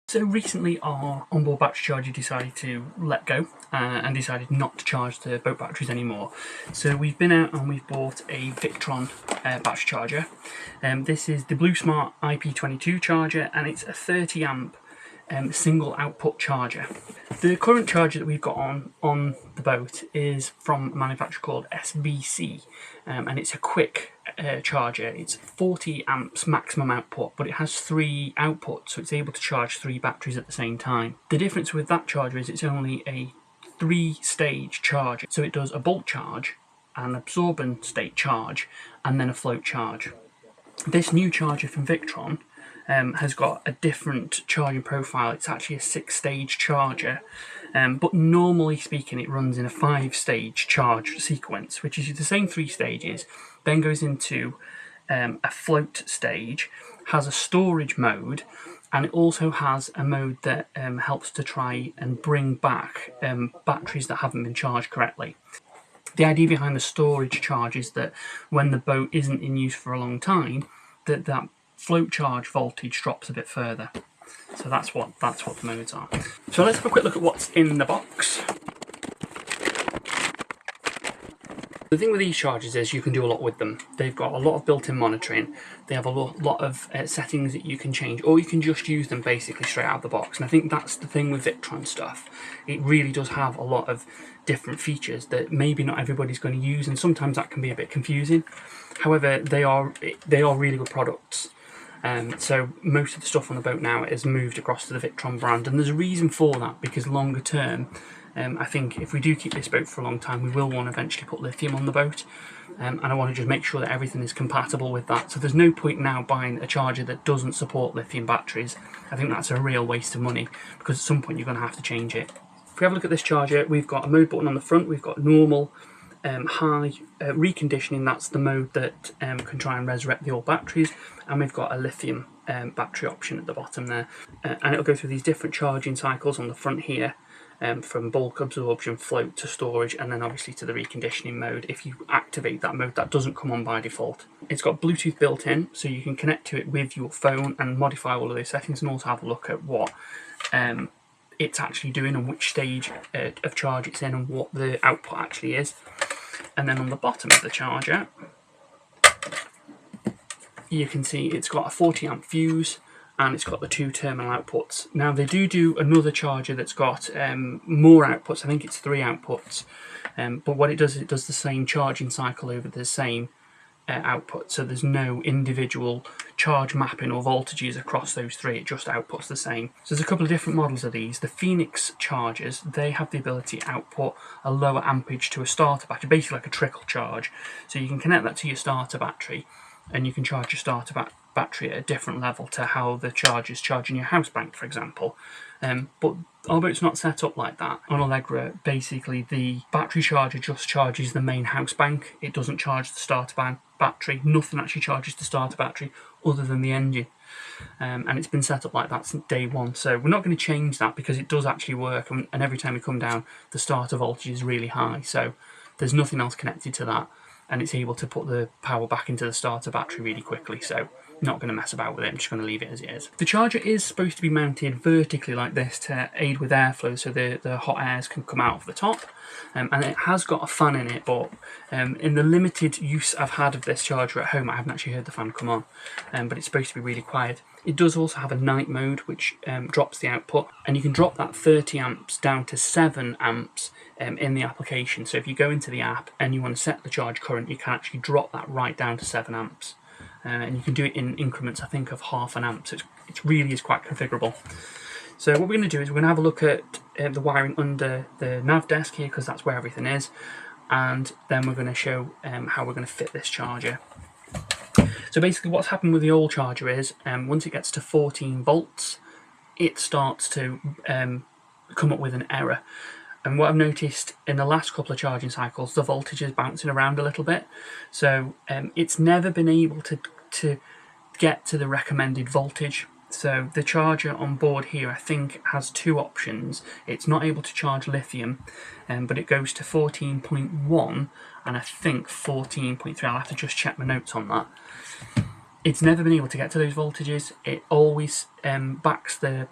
So recently our onboard battery charger decided to let go and decided not to charge the boat batteries anymore. So we've been out and we've bought a Victron battery charger. This is the Blue Smart IP22 charger, and it's a 30 amp single output charger. The current charger that we've got on the boat is from a manufacturer called SBC, and it's a quick charger. It's 40 amps maximum output, but it has 3 outputs, so it's able to charge 3 batteries at the same time. The difference with that charger is it's only a 3-stage charge, so it does a bulk charge, an absorbent state charge, and then a float charge. This new charger from Victron has got a different charging profile. It's actually a 6-stage charger, but normally speaking it runs in a 5-stage charge sequence, which is the same 3 stages, then goes into a float stage, has a storage mode, and it also has a mode that helps to try and bring back batteries that haven't been charged correctly. The idea behind the storage charge is that when the boat isn't in use for a long time, that float charge voltage drops a bit further. So that's what the modes are. So let's have a quick look at what's in the box. The thing with these chargers is you can do a lot with them. They've got a lot of built-in monitoring. They have a lot of settings that you can change, or you can just use them basically straight out of the box. And I think that's the thing with Victron stuff. It really does have a lot of different features that maybe not everybody's going to use, and sometimes that can be a bit confusing. However, they are really good products. So most of the stuff on the boat now is moved across to the Victron brand, and there's a reason for that, because longer term, I think if we do keep this boat for a long time, we will want to eventually put lithium on the boat, and I want to just make sure that everything is compatible with that. So there's no point now buying a charger that doesn't support lithium batteries. I think that's a real waste of money, because at some point you're going to have to change it. If we have a look at this charger, we've got a mode button on the front, we've got normal, high, reconditioning, that's the mode that can try and resurrect the old batteries, and we've got a lithium battery option at the bottom there, and it'll go through these different charging cycles on the front here, from bulk, absorption, float to storage, and then obviously to the reconditioning mode. If you activate that mode, that doesn't come on by default. It's got Bluetooth built in, so you can connect to it with your phone and modify all of those settings, and also have a look at what it's actually doing and which stage of charge it's in and what the output actually is. And then on the bottom of the charger, you can see it's got a 40 amp fuse, and it's got the 2 terminal outputs. Now they do another charger that's got more outputs. I think it's 3 outputs, but what it does is it does the same charging cycle over the same output, so there's no individual charge mapping or voltages across those 3, it just outputs the same. So there's a couple of different models of these. The Phoenix chargers, they have the ability to output a lower ampage to a starter battery, basically like a trickle charge. So you can connect that to your starter battery, and you can charge your starter battery at a different level to how the charger's charging your house bank, for example. But our boat's not set up like that. On Allegra, basically the battery charger just charges the main house bank. It doesn't charge the starter battery. Nothing actually charges the starter battery other than the engine. And it's been set up like that since day one. So we're not going to change that, because it does actually work, and every time we come down, the starter voltage is really high. So there's nothing else connected to that, and it's able to put the power back into the starter battery really quickly. So not going to mess about with it, I'm just going to leave it as it is. The charger is supposed to be mounted vertically like this to aid with airflow, so the hot airs can come out of the top, and it has got a fan in it, but in the limited use I've had of this charger at home, I haven't actually heard the fan come on, but it's supposed to be really quiet. It does also have a night mode, which drops the output, and you can drop that 30 amps down to 7 amps in the application. So if you go into the app and you want to set the charge current, you can actually drop that right down to 7 amps. And you can do it in increments, I think, of half an amp, so it really is quite configurable. So what we're going to do is we're going to have a look at the wiring under the nav desk here, because that's where everything is, and then we're going to show how we're going to fit this charger. So basically what's happened with the old charger is, once it gets to 14 volts, it starts to come up with an error. And what I've noticed in the last couple of charging cycles, the voltage is bouncing around a little bit. So it's never been able to get to the recommended voltage. So the charger on board here, I think, has 2 options. It's not able to charge lithium, but it goes to 14.1 and I think 14.3. I'll have to just check my notes on that. it's never been able to get to those voltages. It always backs the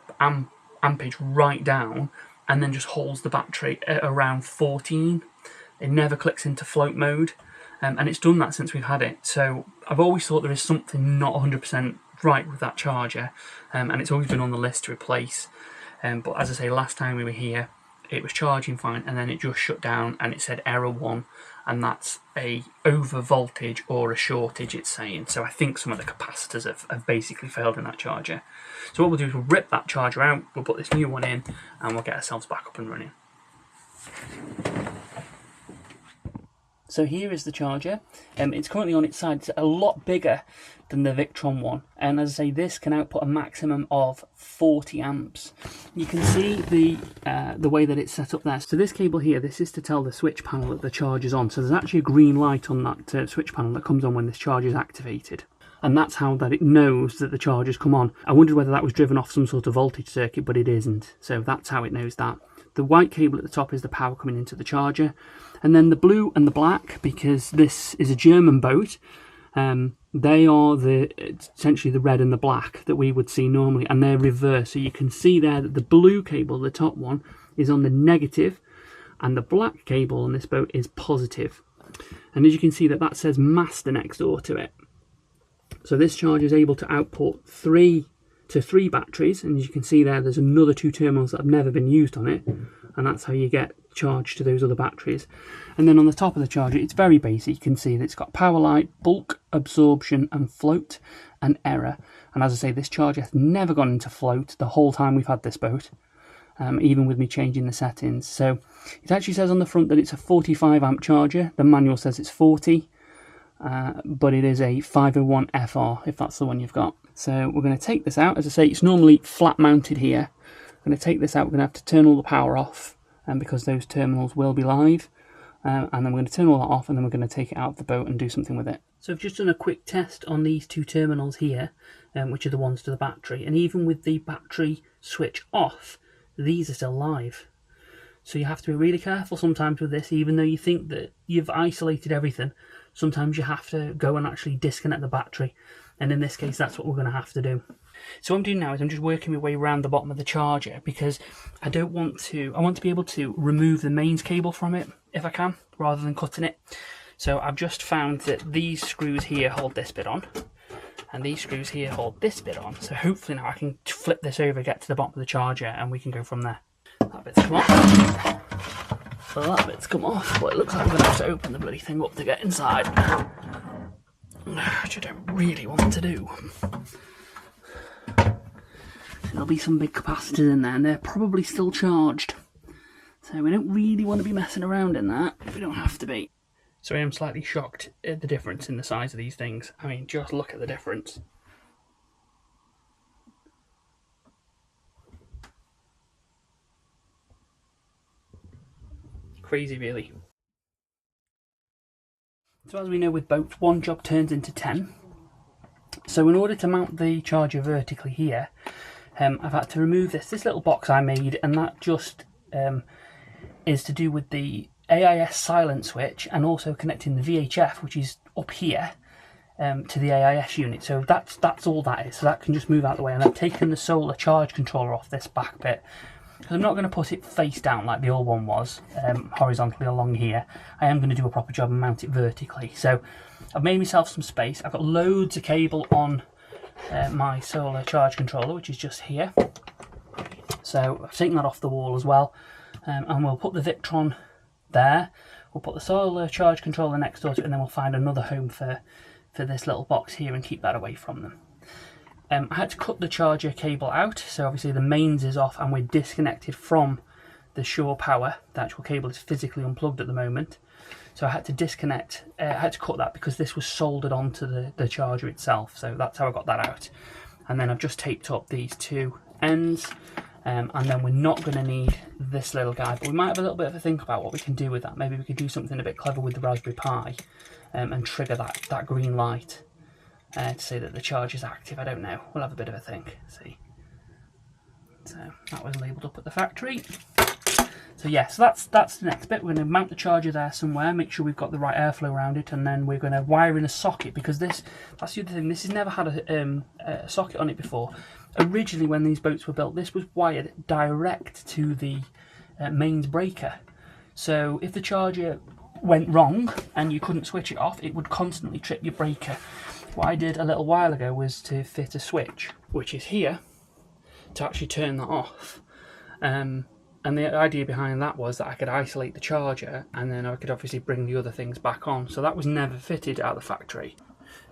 ampage right down and then just holds the battery at around 14. It never clicks into float mode, and it's done that since we've had it. So I've always thought there is something not 100% right with that charger, and it's always been on the list to replace. But as I say, last time we were here, it was charging fine, and then it just shut down and it said error 1, and that's a over voltage or a shortage, it's saying. So I think some of the capacitors have basically failed in that charger. So what we'll do is we'll rip that charger out, we'll put this new one in, and we'll get ourselves back up and running. So here is the charger. It's currently on its side. It's a lot bigger than the Victron one, and as I say, this can output a maximum of 40 amps. You can see the way that it's set up there. So this cable here, this is to tell the switch panel that the charge is on. So there's actually a green light on that switch panel that comes on when this charge is activated, and that's how that it knows that the charge has come on. I wondered whether that was driven off some sort of voltage circuit, but it isn't. So that's how it knows that. The white cable at the top is the power coming into the charger, and then the blue and the black, because this is a German boat, they are essentially the red and the black that we would see normally, and they're reversed. So you can see there that the blue cable, the top one, is on the negative, and the black cable on this boat is positive. And as you can see, that says master next door to it. So this charger is able to output 3 batteries, and as you can see there's another 2 terminals that have never been used on it, and that's how you get charge to those other batteries. And then on the top of the charger, it's very basic. You can see that it's got power light, bulk, absorption and float, and error. And as I say, this charger has never gone into float the whole time we've had this boat, even with me changing the settings. So it actually says on the front that it's a 45 amp charger. The manual says it's 40, but it is a 501 FR if that's the one you've got. So we're going to take this out. As I say, it's normally flat mounted here. I'm going to take this out. We're going to have to turn all the power off, because those terminals will be live. And then we're going to turn all that off, and then we're going to take it out of the boat and do something with it. So I've just done a quick test on these 2 terminals here, which are the ones to the battery. And even with the battery switch off, these are still live. So you have to be really careful sometimes with this, even though you think that you've isolated everything. Sometimes you have to go and actually disconnect the battery. And in this case, that's what we're going to have to do. So what I'm doing now is I'm just working my way around the bottom of the charger, because I want to be able to remove the mains cable from it if I can, rather than cutting it. So I've just found that these screws here hold this bit on, and these screws here hold this bit on. So hopefully now I can flip this over, get to the bottom of the charger, and we can go from there. That bit's come off. So that bit's come off, but it looks like I'm going to have to open the bloody thing up to get inside, which I don't really want to do. There'll be some big capacitors in there, and they're probably still charged. So we don't really want to be messing around in that. We don't have to be. So I am slightly shocked at the difference in the size of these things. I mean, just look at the difference. Crazy, really. So as we know with boats, one job turns into 10. So in order to mount the charger vertically here, I've had to remove this little box I made, and that just is to do with the AIS silent switch, and also connecting the VHF, which is up here, to the AIS unit. So that's all that is. So that can just move out of the way. And I've taken the solar charge controller off this back bit, because I'm not going to put it face down like the old one was, horizontally along here. I am going to do a proper job and mount it vertically. So I've made myself some space. I've got loads of cable on my solar charge controller, which is just here. So I've taken that off the wall as well, and we'll put the Victron there. We'll put the solar charge controller next door to it, and then we'll find another home for this little box here and keep that away from them. I had to cut the charger cable out, so obviously the mains is off and we're disconnected from the shore power. The actual cable is physically unplugged at the moment. So I had to disconnect, I had to cut that because this was soldered onto the charger itself. So that's how I got that out. And then I've just taped up these 2 ends. And then we're not going to need this little guy, but we might have a little bit of a think about what we can do with that. Maybe we could do something a bit clever with the Raspberry Pi, and trigger that green light to say that the charge is active. I don't know. We'll have a bit of a think. See. So that was labelled up at the factory. So So yeah, so that's the next bit. We're going to mount the charger there somewhere, make sure we've got the right airflow around it, and then we're going to wire in a socket, because that's the other thing, this has never had a socket on it before. Originally, when these boats were built, this was wired direct to the mains breaker. So if the charger went wrong and you couldn't switch it off, it would constantly trip your breaker. What I did a little while ago was to fit a switch, which is here, to actually turn that off. And the idea behind that was that I could isolate the charger, and then I could obviously bring the other things back on. So that was never fitted at the factory.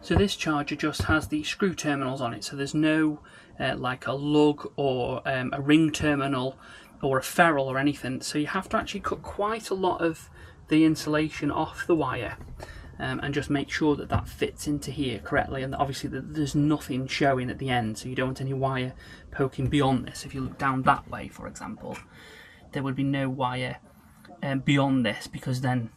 So this charger just has the screw terminals on it, so there's no like a lug or a ring terminal or a ferrule or anything. So you have to actually cut quite a lot of the insulation off the wire, and just make sure that that fits into here correctly, and obviously there's nothing showing at the end, so you don't want any wire poking beyond this. If you look down that way, for example, there would be no wire beyond this, because then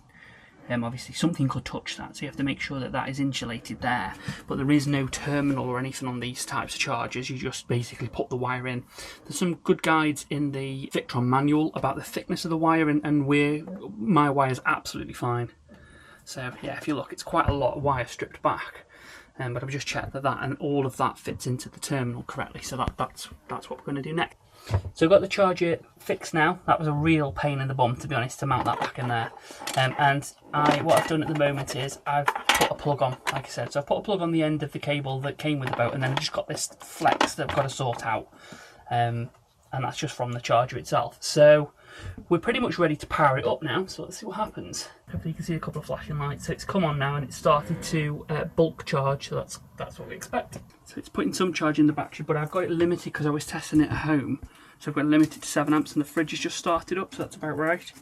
obviously something could touch that, so you have to make sure that that is insulated there. But there is no terminal or anything on these types of chargers, you just basically put the wire in. There's some good guides in the Victron manual about the thickness of the wire, and my wire is absolutely fine. So yeah, if you look, it's quite a lot of wire stripped back, but I've just checked that and all of that fits into the terminal correctly, so that's what we're going to do next. So I've got the charger fixed now. That was a real pain in the bum, to be honest, to mount that back in there. What I've done at the moment is I've put a plug on, like I said. So I've put a plug on the end of the cable that came with the boat, and then I've just got this flex that I've got to sort out. And that's just from the charger itself. So we're pretty much ready to power it up now, so let's see what happens. Hopefully you can see a couple of flashing lights. So it's come on now, and it's started to bulk charge, so that's what we expect. So it's putting some charge in the battery, but I've got it limited because I was testing it at home. So I've got it limited to 7 amps, and the fridge has just started up, so that's about right.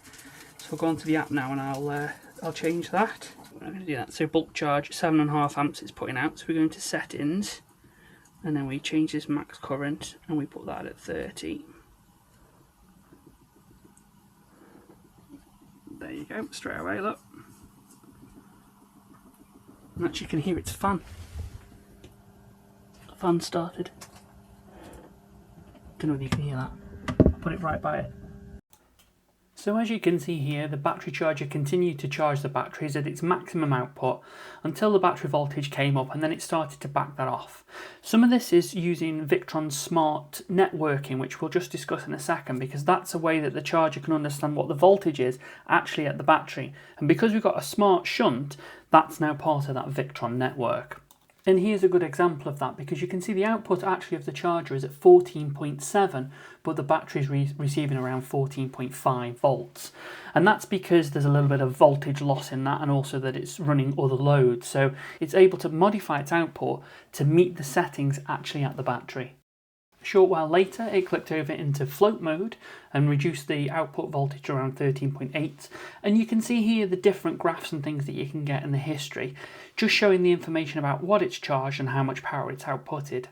So I'll go onto the app now, and I'll change that. I'm going to do that. So bulk charge, 7.5 amps it's putting out. So we're going to settings, and then we change this max current, and we put that at 30. There you go, straight away, look. And actually you can hear its fan. The fan started. Don't know whether you can hear that. I'll put it right by it. So as you can see here, the battery charger continued to charge the batteries at its maximum output until the battery voltage came up, and then it started to back that off. Some of this is using Victron Smart Networking, which we'll just discuss in a second, because that's a way that the charger can understand what the voltage is actually at the battery. And because we've got a smart shunt, that's now part of that Victron network. And here's a good example of that, because you can see the output actually of the charger is at 14.7, but the battery is receiving around 14.5 volts. And that's because there's a little bit of voltage loss in that, and also that it's running other loads. So it's able to modify its output to meet the settings actually at the battery. A short while later, it clicked over into float mode and reduced the output voltage to around 13.8. And you can see here the different graphs and things that you can get in the history, just showing the information about what it's charged and how much power it's outputted.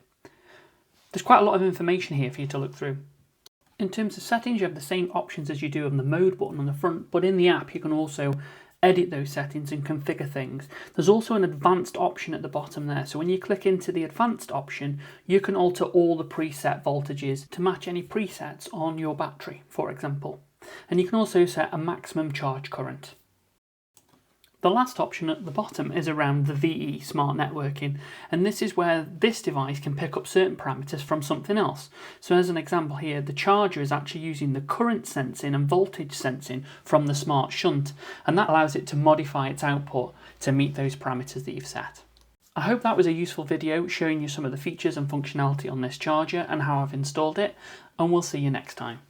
There's quite a lot of information here for you to look through. In terms of settings, you have the same options as you do on the mode button on the front, but in the app you can also edit those settings and configure things. There's also an advanced option at the bottom there, so when you click into the advanced option, you can alter all the preset voltages to match any presets on your battery, for example. And you can also set a maximum charge current. The last option at the bottom is around the VE Smart Networking, and this is where this device can pick up certain parameters from something else. So as an example here, the charger is actually using the current sensing and voltage sensing from the smart shunt, and that allows it to modify its output to meet those parameters that you've set. I hope that was a useful video showing you some of the features and functionality on this charger and how I've installed it, and we'll see you next time.